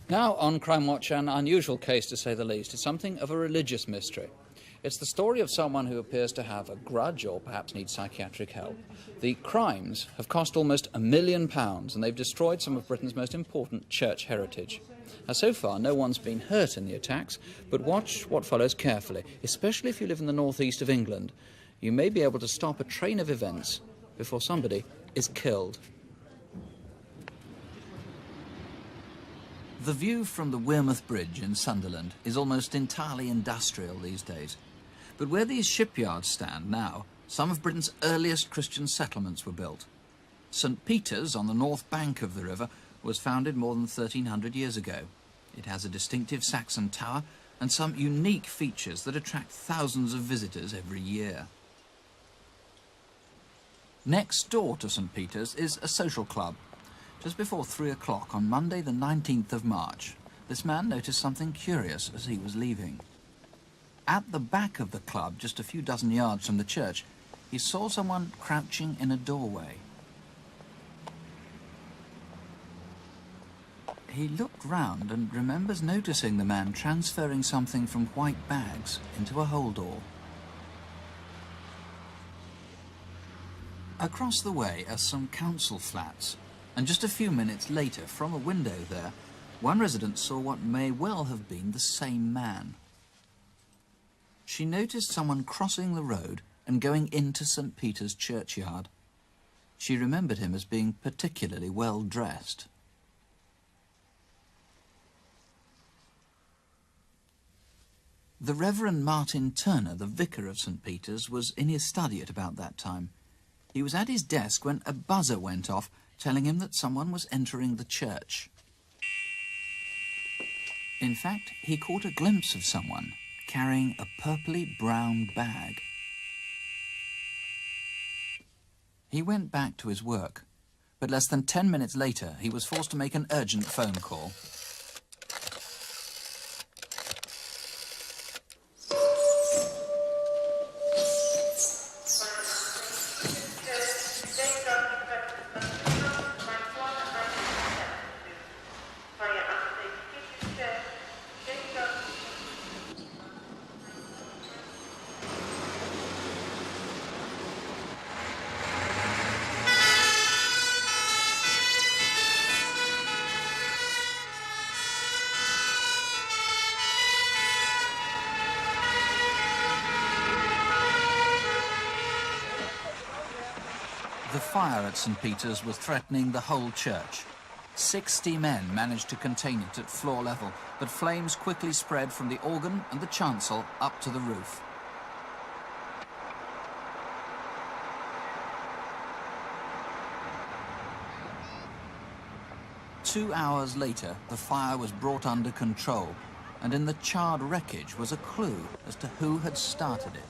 Now on Crimewatch, an unusual case to say the least. It's something of a religious mystery. It's the story of someone who appears to have a grudge or perhaps needs psychiatric help. The crimes have cost almost £1 million and they've destroyed some of Britain's most important church heritage. Now, so far, no one's been hurt in the attacks, but watch what follows carefully, especially if you live in the northeast of England. You may be able to stop a train of events before somebody is killed. The view from the Wearmouth Bridge in Sunderland is almost entirely industrial these days. But where these shipyards stand now, some of Britain's earliest Christian settlements were built. St. Peter's, on the north bank of the river, was founded more than 1,300 years ago. It has a distinctive Saxon tower and some unique features that attract thousands of visitors every year. Next door to St. Peter's is a social club. Just before 3 o'clock on Monday the 19th of March, this man noticed something curious as he was leaving. At the back of the club, just a few dozen yards from the church, he saw someone crouching in a doorway. He looked round and remembers noticing the man transferring something from white bags into a holdall. Across the way are some council flats, and just a few minutes later, from a window there, one resident saw what may well have been the same man. She noticed someone crossing the road and going into St. Peter's churchyard. She remembered him as being particularly well dressed. The Reverend Martin Turner, the vicar of St. Peter's, was in his study at about that time. He was at his desk when a buzzer went off, telling him that someone was entering the church. In fact, he caught a glimpse of someone carrying a purpley-brown bag. He went back to his work, but less than 10 minutes later, he was forced to make an urgent phone call. The fire at St. Peter's was threatening the whole church. 60 men managed to contain it at floor level, but flames quickly spread from the organ and the chancel up to the roof. Two hours later, the fire was brought under control, and in the charred wreckage was a clue as to who had started it.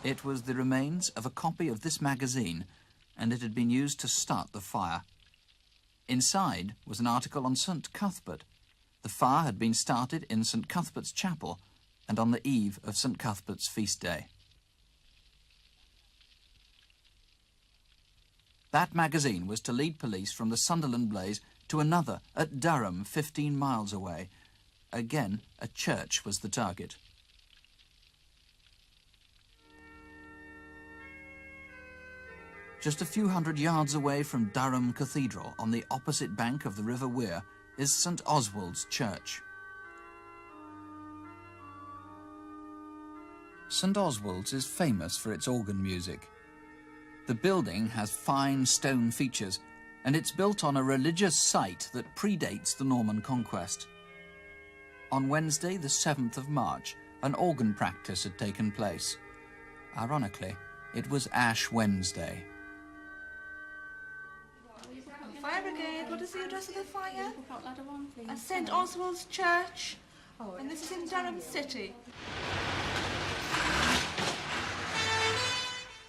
It was the remains of a copy of this magazine, and it had been used to start the fire. Inside was an article on St. Cuthbert. The fire had been started in St. Cuthbert's chapel and on the eve of St. Cuthbert's feast day. That magazine was to lead police from the Sunderland blaze to another at Durham, 15 miles away. Again, a church was the target. Just a few hundred yards away from Durham Cathedral, on the opposite bank of the River Wear, is St. Oswald's Church. St. Oswald's is famous for its organ music. The building has fine stone features, and it's built on a religious site that predates the Norman conquest. On Wednesday, the 7th of March, an organ practice had taken place. Ironically, it was Ash Wednesday. Fire Brigade, what is the address of the fire? St. Oswald's Church, and this is in Durham City.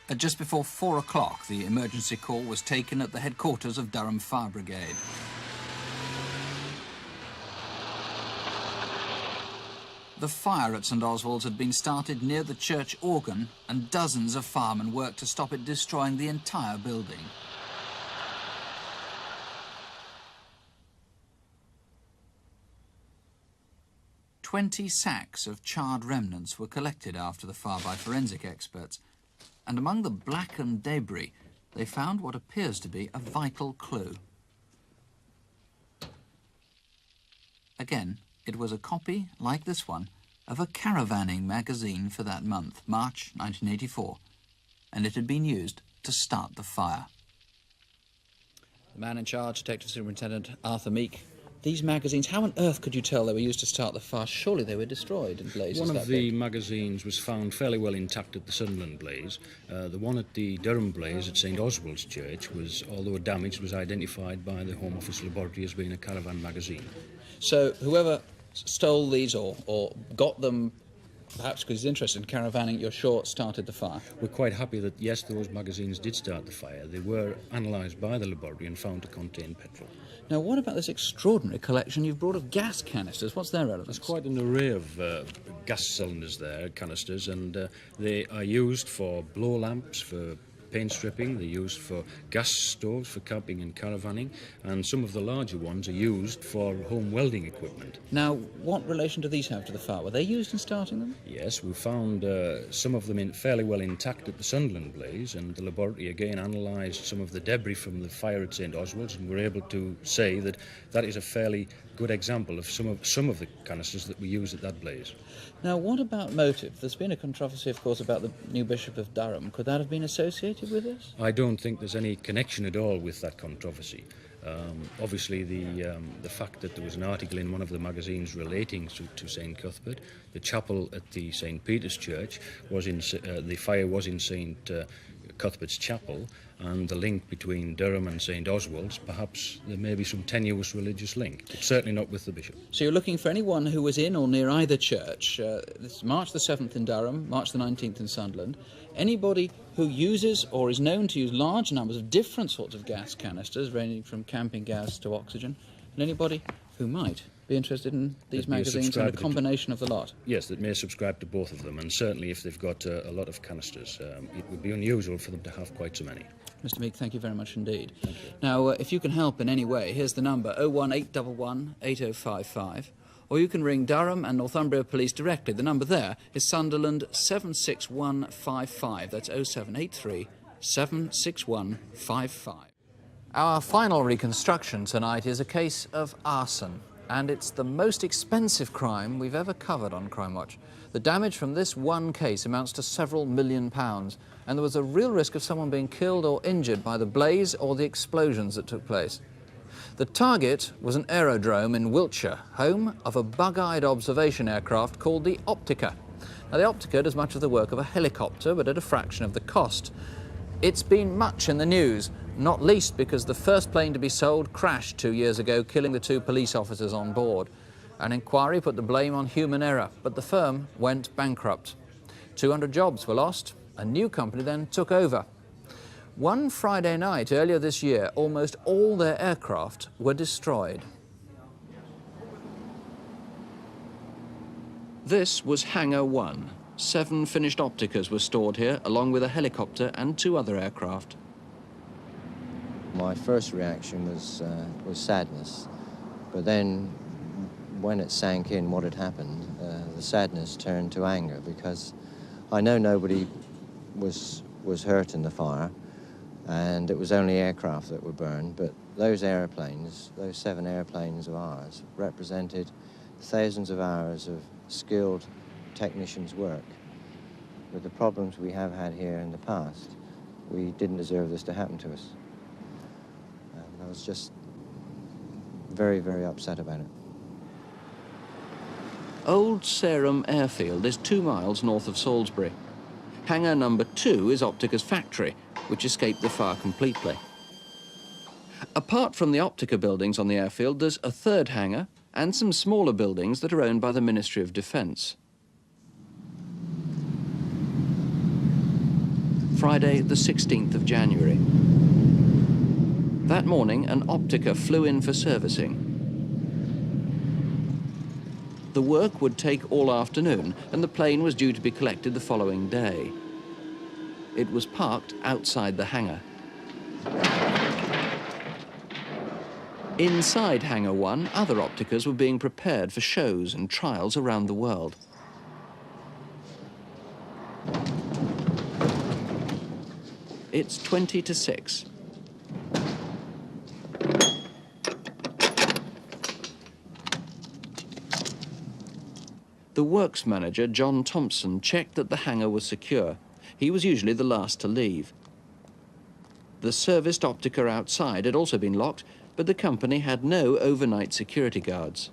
At just before 4 o'clock, the emergency call was taken at the headquarters of Durham Fire Brigade. The fire at St. Oswald's had been started near the church organ, and dozens of firemen worked to stop it destroying the entire building. 20 sacks of charred remnants were collected after the fire by forensic experts, and among the blackened debris, they found what appears to be a vital clue. Again, it was a copy, like this one, of a caravanning magazine for that month, March 1984, and it had been used to start the fire. The man in charge, Detective Superintendent Arthur Meek. These magazines, how on earth could you tell they were used to start the fire? Surely they were destroyed in blazes. One of the magazines was found fairly well intact at the Sunderland blaze. The one at the Durham blaze at St Oswald's Church was, although damaged, was identified by the Home Office laboratory as being a caravan magazine. So whoever stole these or got them, perhaps because he's interested in caravanning, you're sure started the fire? We're quite happy that, yes, those magazines did start the fire. They were analysed by the laboratory and found to contain petrol. Now, what about this extraordinary collection you've brought of gas canisters? What's their relevance? There's quite an array of gas cylinders there, canisters, and they are used for blow lamps, for paint stripping, they're used for gas stoves, for camping and caravanning, and some of the larger ones are used for home welding equipment. Now, what relation do these have to the fire? Were they used in starting them? Yes, we found some of them fairly well intact at the Sunderland blaze, and the laboratory again analysed some of the debris from the fire at St Oswald's, and were able to say that that is a fairly good example of some of the canisters that we used at that blaze. Now, what about motive? There's been a controversy, of course, about the new Bishop of Durham. Could that have been associated with this? I don't think there's any connection at all with that controversy. Obviously, the fact that there was an article in one of the magazines relating to St Cuthbert, the chapel at the St Peter's Church was in the fire was in St Cuthbert's chapel, and the link between Durham and St Oswald's, perhaps there may be some tenuous religious link. It's certainly not with the bishop. So you're looking for anyone who was in or near either church. It's March the 7th in Durham, March the 19th in Sunderland. Anybody who uses or is known to use large numbers of different sorts of gas canisters, ranging from camping gas to oxygen, and anybody who might be interested in these magazines and a combination of the lot. Yes, that may subscribe to both of them, and certainly if they've got a lot of canisters, it would be unusual for them to have quite so many. Mr. Meek, thank you very much indeed. Thank you. Now, if you can help in any way, here's the number, 01811 8055, or you can ring Durham and Northumbria Police directly. The number there is Sunderland 76155. That's 0783 76155. Our final reconstruction tonight is a case of arson, and it's the most expensive crime we've ever covered on Crimewatch. The damage from this one case amounts to several £1 million, and there was a real risk of someone being killed or injured by the blaze or the explosions that took place. The target was an aerodrome in Wiltshire, home of a bug-eyed observation aircraft called the Optica. Now, the Optica does much of the work of a helicopter, but at a fraction of the cost. It's been much in the news, not least because the first plane to be sold crashed 2 years ago, killing the 2 police officers on board. An inquiry put the blame on human error, but the firm went bankrupt. 200 jobs were lost. A new company then took over. One Friday night earlier this year, almost all their aircraft were destroyed. This was Hangar 1. 7 finished Opticas were stored here, along with a helicopter and 2 other aircraft. My first reaction was sadness, but then when it sank in what had happened, the sadness turned to anger, because I know nobody was hurt in the fire, and it was only aircraft that were burned, but those airplanes, those 7 airplanes of ours, represented thousands of hours of skilled technicians' work. With the problems we have had here in the past, we didn't deserve this to happen to us. And I was just very, very upset about it. Old Sarum Airfield is 2 miles north of Salisbury. Hangar number 2 is Optica's factory, which escaped the fire completely. Apart from the Optica buildings on the airfield, there's a 3rd hangar and some smaller buildings that are owned by the Ministry of Defence. Friday, the 16th of January. That morning, an Optica flew in for servicing. The work would take all afternoon, and the plane was due to be collected the following day. It was parked outside the hangar. Inside Hangar 1, other Opticas were being prepared for shows and trials around the world. It's 20 to 6. The works manager, John Thompson, checked that the hangar was secure. He was usually the last to leave. The serviced Optica outside had also been locked, but the company had no overnight security guards.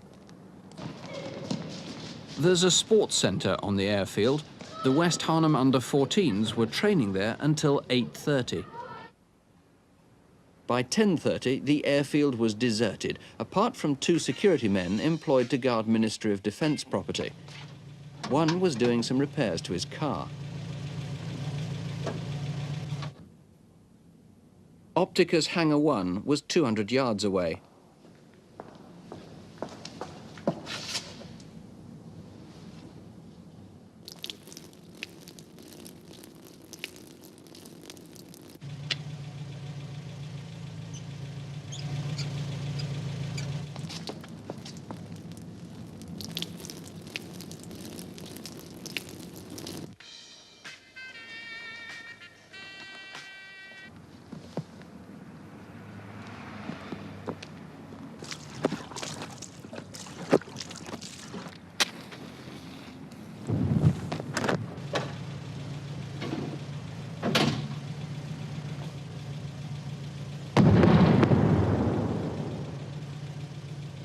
There's a sports centre on the airfield. The West Harnham under-14s were training there until 8:30. By 10:30, the airfield was deserted, apart from 2 security men employed to guard Ministry of Defence property. One was doing some repairs to his car. Optica's Hangar 1 was 200 yards away.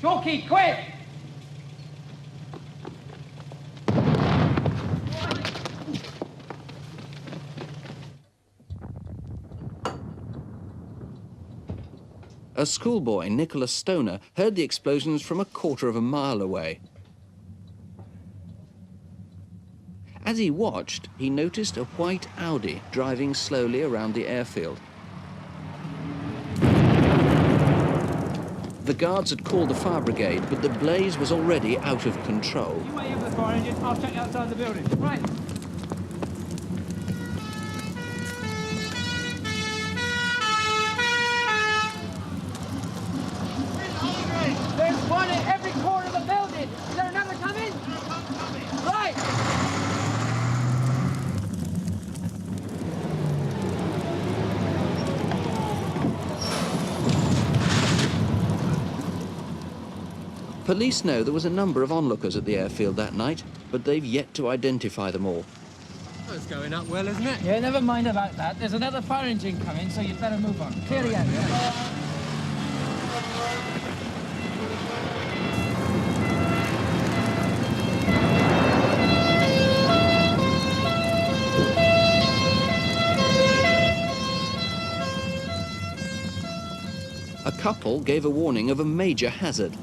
Jockey, quick! A schoolboy, Nicholas Stoner, heard the explosions from a quarter of a mile away. As he watched, he noticed a white Audi driving slowly around the airfield. The guards had called the fire brigade, but the blaze was already out of control. You wait here for the fire engine, I'll check outside the building. Right. There's one at every corner of the building. Is there another coming? Right. Police know there was a number of onlookers at the airfield that night, but they've yet to identify them all. Oh, it's going up well, isn't it? Yeah, never mind about that. There's another fire engine coming, so you'd better move on. Clear the area. A couple gave a warning of a major hazard.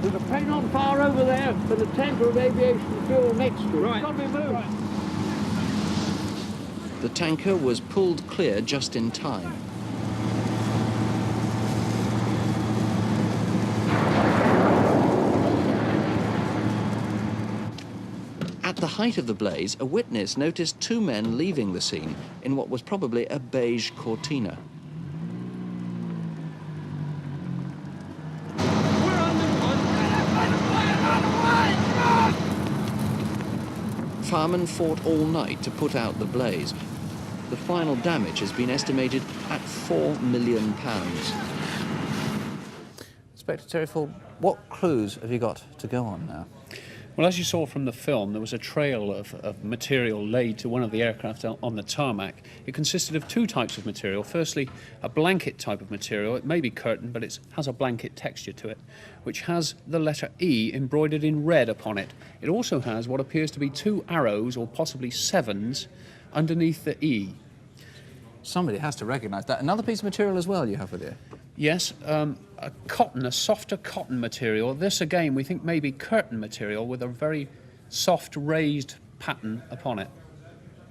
There's a plane on fire over there for the tanker of aviation fuel next to it. Right. Got to be moved. Right. The tanker was pulled clear just in time. At the height of the blaze, a witness noticed 2 men leaving the scene in what was probably a beige Cortina. Firemen fought all night to put out the blaze. The final damage has been estimated at £4 million. Inspector Terry Ford, what clues have you got to go on now? Well, as you saw from the film, there was a trail of material laid to one of the aircraft on the tarmac. It consisted of 2 types of material. Firstly, a blanket type of material. It may be curtain, but it has a blanket texture to it, which has the letter E embroidered in red upon it. It also has what appears to be 2 arrows, or possibly 7s, underneath the E. Somebody has to recognise that. Another piece of material as well you have with you? Yes, a softer cotton material. This, again, we think may be curtain material with a very soft, raised pattern upon it.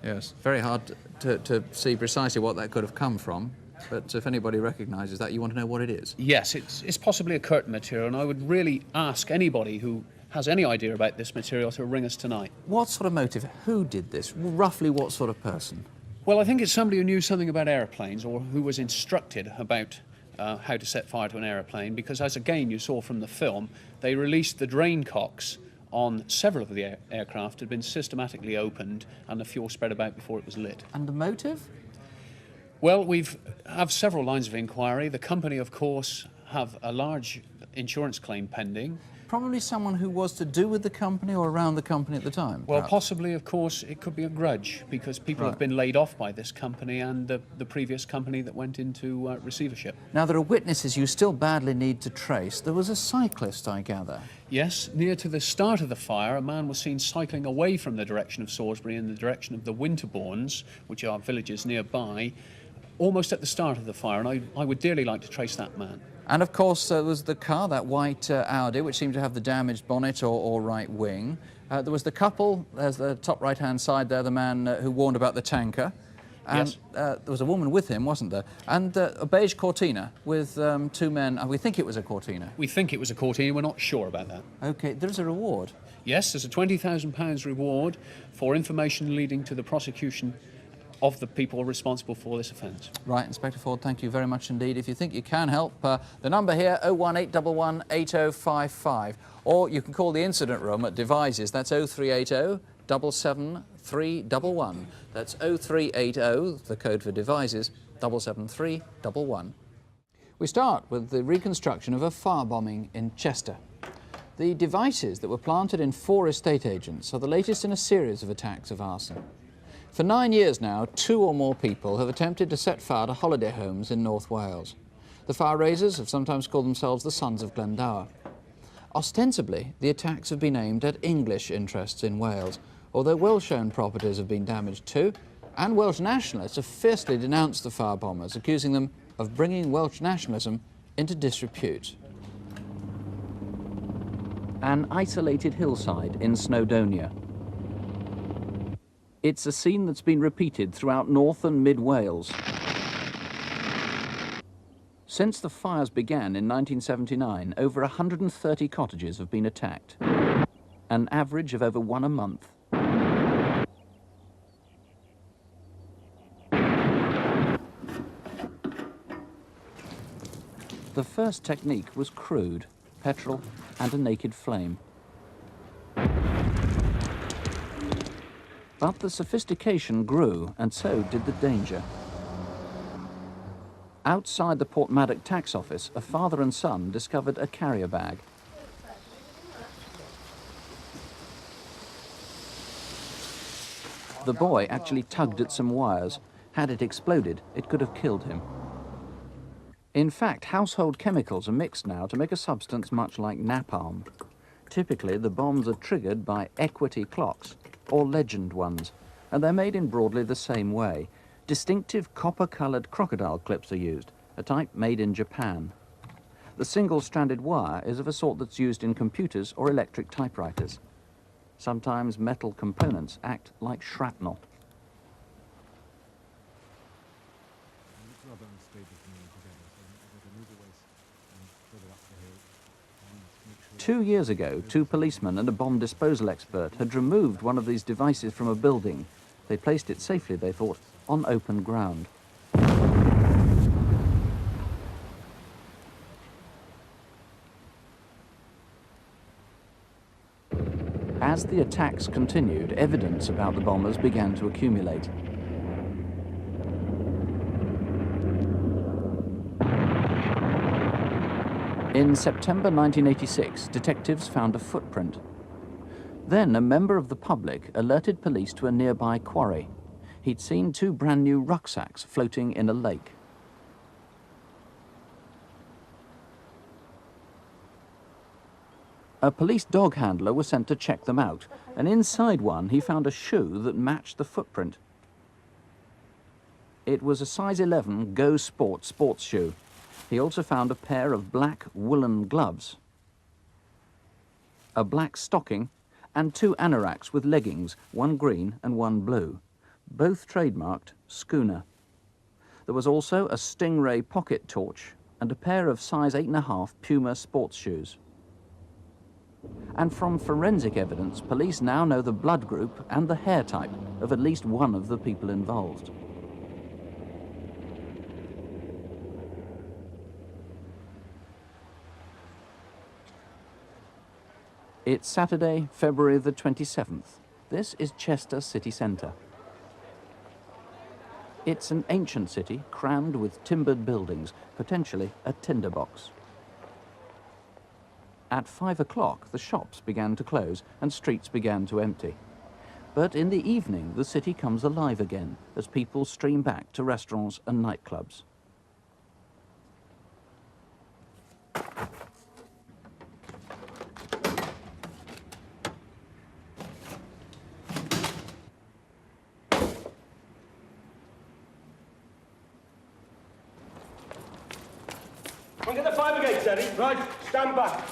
Yes, very hard to see precisely what that could have come from, but if anybody recognises that, you want to know what it is. Yes, it's possibly a curtain material, and I would really ask anybody who has any idea about this material to ring us tonight. What sort of motive? Who did this? Roughly what sort of person? Well, I think it's somebody who knew something about airplanes, or who was instructed about how to set fire to an aeroplane, because as again you saw from the film, they released the drain cocks on several of the aircraft, had been systematically opened, and the fuel spread about before it was lit. And the motive? Well, we have several lines of inquiry. The company, of course, have a large insurance claim pending. Probably someone who was to do with the company or around the company at the time. Well, perhaps. possibly, of course, it could be a grudge, because people have been laid off by this company and the previous company that went into receivership. Now, there are witnesses you still badly need to trace. There was a cyclist, I gather. Yes, near to the start of the fire, a man was seen cycling away from the direction of Salisbury in the direction of the Winterbournes, which are villages nearby, almost at the start of the fire, and I would dearly like to trace that man. And of course, there was the car, that white Audi, which seemed to have the damaged bonnet or right wing. There was the couple, there's the top right-hand side there, the man who warned about the tanker. And Yes. there was a woman with him, wasn't there? And a beige Cortina with two men. We think it was a Cortina. We think it was a Cortina, we're not sure about that. OK, there's a reward. Yes, there's a £20,000 reward for information leading to the prosecution of the people responsible for this offence. Right, Inspector Ford, thank you very much indeed. If you think you can help, the number here, 01811 8055. Or you can call the incident room at Devises. That's 0380 77311. That's 0380, the code for Devises, 77311. We start with the reconstruction of a firebombing in Chester. The devices that were planted in 4 estate agents are the latest in a series of attacks of arson. For 9 years now, 2 or more people have attempted to set fire to holiday homes in North Wales. The fire raisers have sometimes called themselves the Sons of Glendower. Ostensibly, the attacks have been aimed at English interests in Wales, although Welsh-owned properties have been damaged too, and Welsh nationalists have fiercely denounced the firebombers, accusing them of bringing Welsh nationalism into disrepute. An isolated hillside in Snowdonia. It's a scene that's been repeated throughout North and Mid Wales. Since the fires began in 1979, over 130 cottages have been attacked, an average of over 1 a month. The first technique was crude, petrol and a naked flame. But the sophistication grew, and so did the danger. Outside the Portmaddock tax office, a father and son discovered a carrier bag. The boy actually tugged at some wires. Had it exploded, it could have killed him. In fact, household chemicals are mixed now to make a substance much like napalm. Typically, the bombs are triggered by equity clocks, or legend ones, and they're made in broadly the same way. Distinctive copper-coloured crocodile clips are used, a type made in Japan. The single-stranded wire is of a sort that's used in computers or electric typewriters. Sometimes metal components act like shrapnel. 2 years ago, 2 policemen and a bomb disposal expert had removed one of these devices from a building. They placed it safely, they thought, on open ground. As the attacks continued, evidence about the bombers began to accumulate. In September 1986, detectives found a footprint. Then a member of the public alerted police to a nearby quarry. He'd seen 2 brand new rucksacks floating in a lake. A police dog handler was sent to check them out, and inside one he found a shoe that matched the footprint. It was a size 11 Go Sport sports shoe. He also found a pair of black woolen gloves, a black stocking, and 2 anoraks with leggings, one green and one blue, both trademarked Schooner. There was also a Stingray pocket torch and a pair of size 8.5 Puma sports shoes. And from forensic evidence, police now know the blood group and the hair type of at least one of the people involved. It's Saturday, February the 27th. This is Chester city centre. It's an ancient city crammed with timbered buildings, potentially a tinderbox. At 5 o'clock, the shops began to close and streets began to empty. But in the evening, the city comes alive again as people stream back to restaurants and nightclubs. Come get the fire brigade, Eddie. Right, stand back.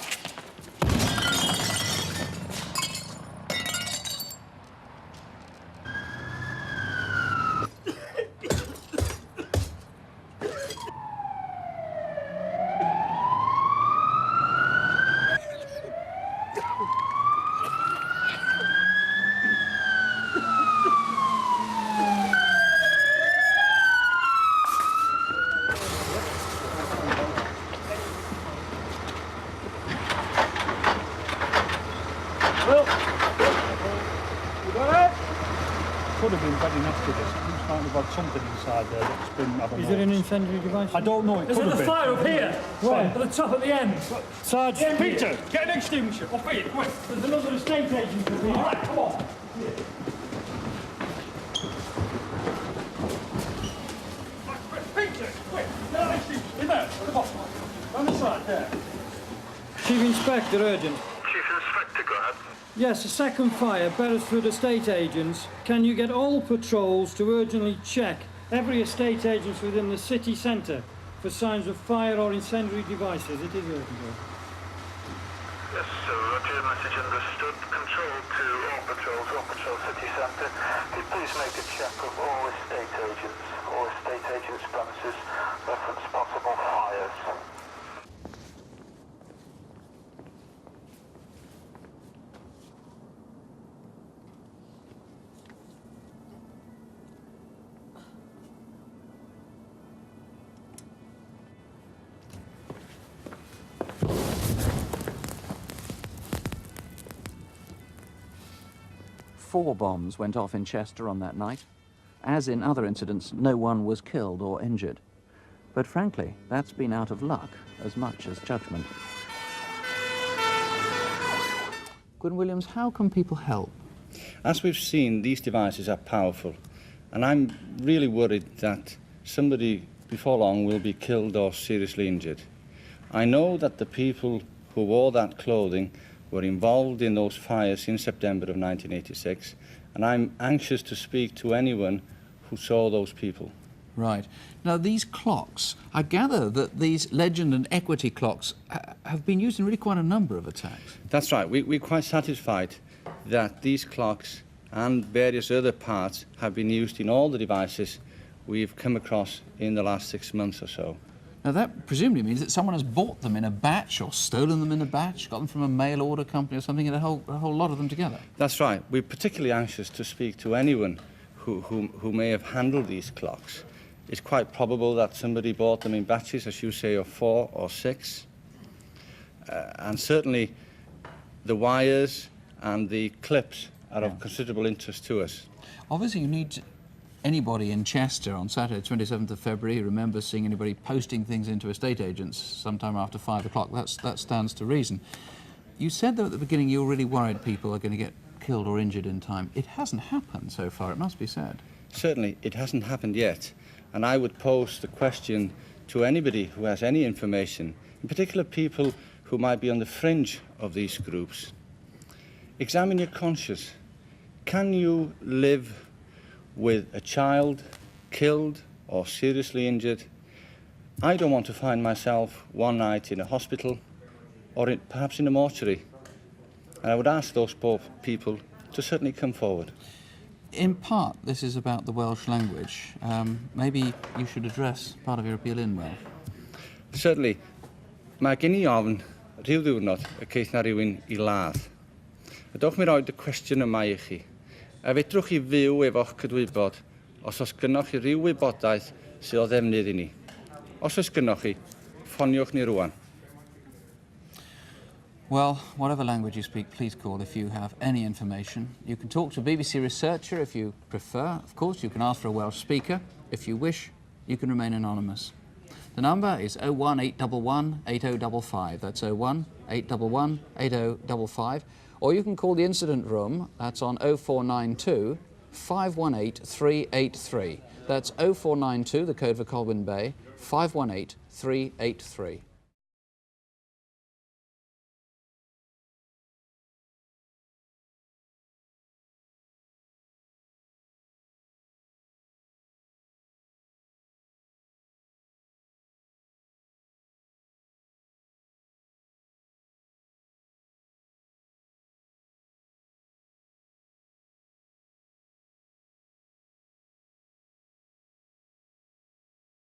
Could have been very nasty, this. It's might have had something inside there that's been, I don't know. Is there an incendiary device? I don't know, it could have been. There's a fire up here! Where? At the top at the end. Sarge, Yeah, Peter, get an extinguisher, up here, quick. There's another estate agent up here. All right, come on. Peter, quick, get an extinguisher, in there, at the bottom. On the side, there. Chief Inspector, urgent. Chief Inspector, go ahead. Yes, a second fire, Beresford estate agents. Can you get all patrols to urgently check every estate agent within the city centre for signs of fire or incendiary devices? It is urgent. Yes, so Roger, message understood. Control to all patrol city centre. Could you please make a check of all estate agents' premises, reference possible fires. Four bombs went off in Chester on that night. As in other incidents, no one was killed or injured. But frankly, that's been out of luck as much as judgment. Gwyn Williams, how can people help? As we've seen, these devices are powerful, and I'm really worried that somebody before long will be killed or seriously injured. I know that the people who wore that clothing were involved in those fires in September of 1986, and I'm anxious to speak to anyone who saw those people. Right. Now, these clocks, I gather that these Legend and Equity clocks have been used in really quite a number of attacks. That's right. We're quite satisfied that these clocks and various other parts have been used in all the devices we've come across in the last 6 months or so. Now, that presumably means that someone has bought them in a batch or stolen them in a batch, got them from a mail order company or something, and a whole lot of them together. That's right. We're particularly anxious to speak to anyone who may have handled these clocks. It's quite probable that somebody bought them in batches, as you say, of 4 or 6. And certainly the wires and the clips are of considerable interest to us. Obviously, you need anybody in Chester on Saturday, 27th of February, remember seeing anybody posting things into estate agents sometime after 5 o'clock. That stands to reason. You said, though, at the beginning you were really worried people are going to get killed or injured in time. It hasn't happened so far, it must be said. Certainly, it hasn't happened yet. And I would pose the question to anybody who has any information, in particular people who might be on the fringe of these groups. Examine your conscience. Can you live with a child killed or seriously injured? I don't want to find myself one night in a hospital or perhaps in a mortuary. And I would ask those poor people to certainly come forward. In part, this is about the Welsh language. Maybe you should address part of your appeal in Welsh. Certainly. Mae gen I ofn rhyw ddiwrnod y ceith na rhywun I ladd. Ydwch mi roed y cwestiwn yma I chi. A fedrwch chi fyw efo'ch cydwybod os oes gynnoch chi ryw wybodaeth sydd o ddefnydd I ni. Os oes gynnoch chi, ffoniwch ni rwan. Well, whatever language you speak, please call if you have any information. You can talk to a BBC researcher if you prefer. Of course, you can ask for a Welsh speaker. If you wish, you can remain anonymous. The number is 01811 8055. That's 01811 8055. Or you can call the incident room. That's on 0492 518 383. That's 0492, the code for Colwyn Bay, 518 383.